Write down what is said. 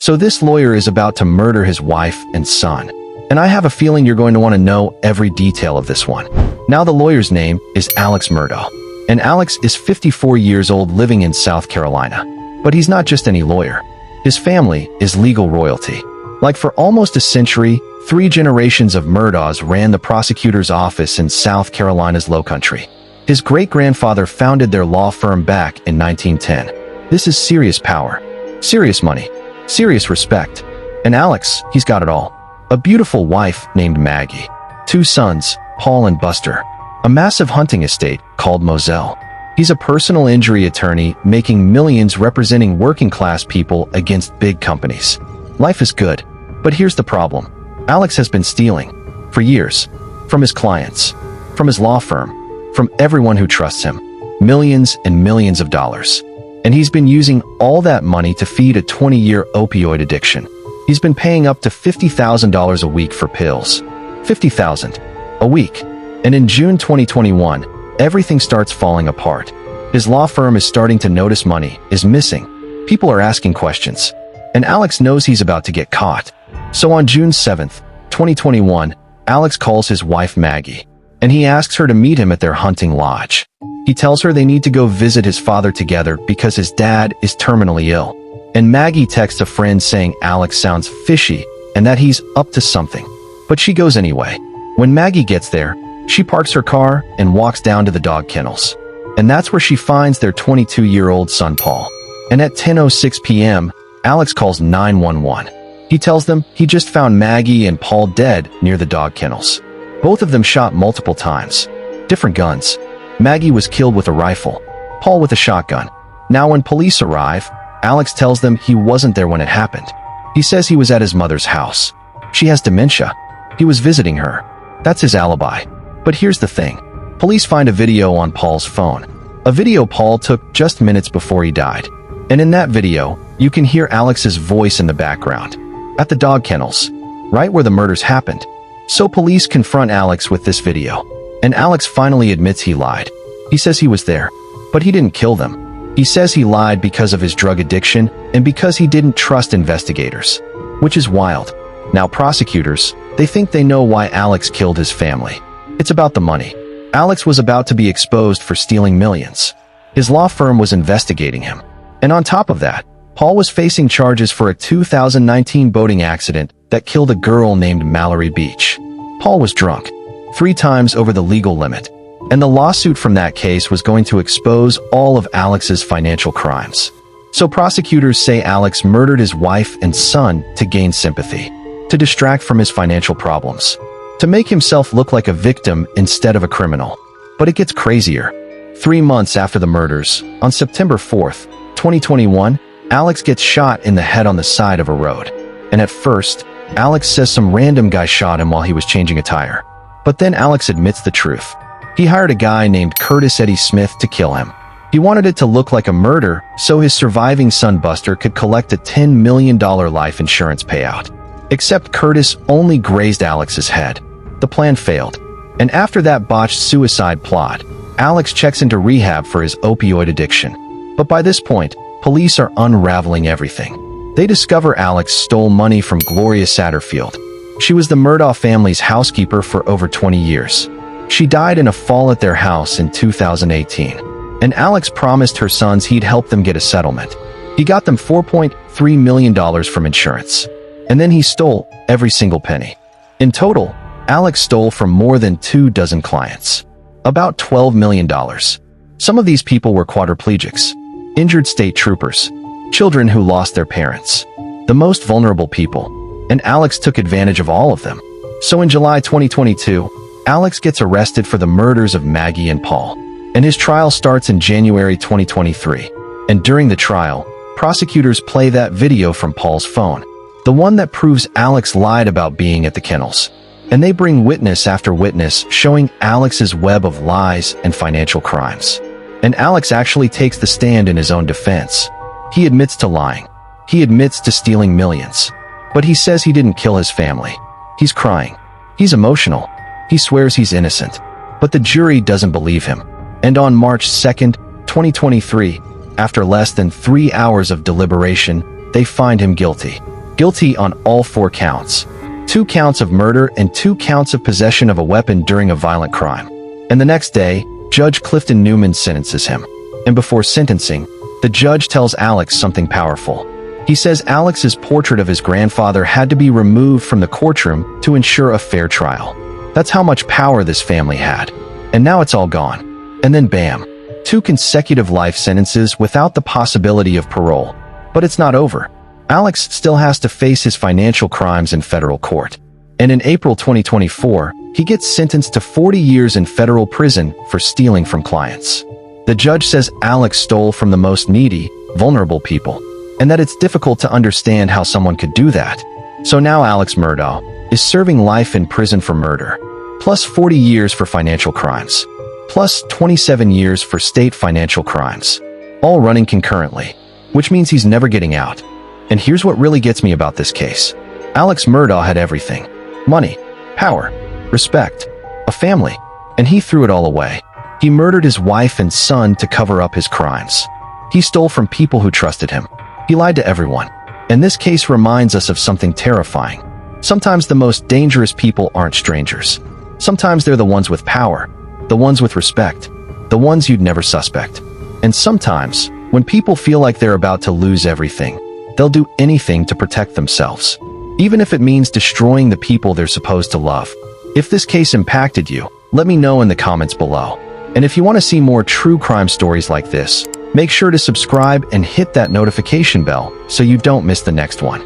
So this lawyer is about to murder his wife and son. And I have a feeling you're going to want to know every detail of this one. Now the lawyer's name is Alex Murdaugh. And Alex is 54 years old living in South Carolina. But he's not just any lawyer. His family is legal royalty. Like for almost a century, 3 generations of Murdaughs ran the prosecutor's office in South Carolina's Lowcountry. His great-grandfather founded their law firm back in 1910. This is serious power, serious money, serious respect. And Alex, he's got it all. A beautiful wife named Maggie. 2 sons, Paul and Buster. A massive hunting estate called Moselle. He's a personal injury attorney making millions representing working-class people against big companies. Life is good, but here's the problem. Alex has been stealing, for years, from his clients, from his law firm, from everyone who trusts him, millions and millions of dollars. And he's been using all that money to feed a 20-year opioid addiction. He's been paying up to $50,000 a week for pills. $50,000 a week. And in June 2021, everything starts falling apart. His law firm is starting to notice money is missing. People are asking questions. And Alex knows he's about to get caught. So on June 7th, 2021, Alex calls his wife Maggie, and he asks her to meet him at their hunting lodge. He tells her they need to go visit his father together because his dad is terminally ill. And Maggie texts a friend saying Alex sounds fishy and that he's up to something. But she goes anyway. When Maggie gets there, she parks her car and walks down to the dog kennels. And that's where she finds their 22-year-old son Paul. And at 10:06 p.m., Alex calls 911. He tells them he just found Maggie and Paul dead near the dog kennels. Both of them shot multiple times. Different guns. Maggie was killed with a rifle, Paul with a shotgun. Now when police arrive, Alex tells them he wasn't there when it happened. He says he was at his mother's house. She has dementia. He was visiting her. That's his alibi. But here's the thing. Police find a video on Paul's phone. A video Paul took just minutes before he died. And in that video, you can hear Alex's voice in the background. At the dog kennels, right where the murders happened. So police confront Alex with this video. And Alex finally admits he lied. He says he was there, but he didn't kill them. He says he lied because of his drug addiction and because he didn't trust investigators. Which is wild. Now prosecutors, they think they know why Alex killed his family. It's about the money. Alex was about to be exposed for stealing millions. His law firm was investigating him. And on top of that, Paul was facing charges for a 2019 boating accident that killed a girl named Mallory Beach. Paul was drunk 3 times over the legal limit, and the lawsuit from that case was going to expose all of Alex's financial crimes. So prosecutors say Alex murdered his wife and son to gain sympathy, to distract from his financial problems, to make himself look like a victim instead of a criminal. But it gets crazier. 3 months after the murders, on September 4th, 2021, Alex gets shot in the head on the side of a road. And at first, Alex says some random guy shot him while he was changing a tire. But then Alex admits the truth. He hired a guy named Curtis Eddie Smith to kill him. He wanted it to look like a murder so his surviving son Buster could collect a $10 million life insurance payout. Except Curtis only grazed Alex's head. The plan failed. And after that botched suicide plot, Alex checks into rehab for his opioid addiction. But by this point, police are unraveling everything. They discover Alex stole money from Gloria Satterfield. She was the Murdaugh family's housekeeper for over 20 years. She died in a fall at their house in 2018. And Alex promised her sons he'd help them get a settlement. He got them $4.3 million from insurance. And then he stole every single penny. In total, Alex stole from more than 24 clients. About $12 million. Some of these people were quadriplegics, injured state troopers, children who lost their parents, the most vulnerable people, and Alex took advantage of all of them. So in July 2022, Alex gets arrested for the murders of Maggie and Paul, and his trial starts in January 2023. And during the trial, prosecutors play that video from Paul's phone, the one that proves Alex lied about being at the kennels. And they bring witness after witness showing Alex's web of lies and financial crimes. And Alex actually takes the stand in his own defense. He admits to lying. He admits to stealing millions. But he says he didn't kill his family. He's crying. He's emotional. He swears he's innocent. But the jury doesn't believe him. And on March 2nd, 2023, after less than 3 hours of deliberation, they find him guilty. guilty on all 4 counts. 2 counts of murder and 2 counts of possession of a weapon during a violent crime. And the next day, Judge Clifton Newman sentences him. And before sentencing, the judge tells Alex something powerful. He says Alex's portrait of his grandfather had to be removed from the courtroom to ensure a fair trial. That's how much power this family had. And now it's all gone. And then bam, 2 consecutive life sentences without the possibility of parole. But it's not over. Alex still has to face his financial crimes in federal court. And in April 2024, he gets sentenced to 40 years in federal prison for stealing from clients. The judge says Alex stole from the most needy, vulnerable people, and that it's difficult to understand how someone could do that. So now Alex Murdaugh is serving life in prison for murder, plus 40 years for financial crimes, plus 27 years for state financial crimes, all running concurrently, which means he's never getting out. And here's what really gets me about this case. Alex Murdaugh had everything: money, power, respect, a family, and he threw it all away. He murdered his wife and son to cover up his crimes. He stole from people who trusted him. He lied to everyone. And this case reminds us of something terrifying. Sometimes the most dangerous people aren't strangers. Sometimes they're the ones with power, the ones with respect, the ones you'd never suspect. And sometimes, when people feel like they're about to lose everything, they'll do anything to protect themselves, even if it means destroying the people they're supposed to love. If this case impacted you, let me know in the comments below. And if you want to see more true crime stories like this, make sure to subscribe and hit that notification bell so you don't miss the next one.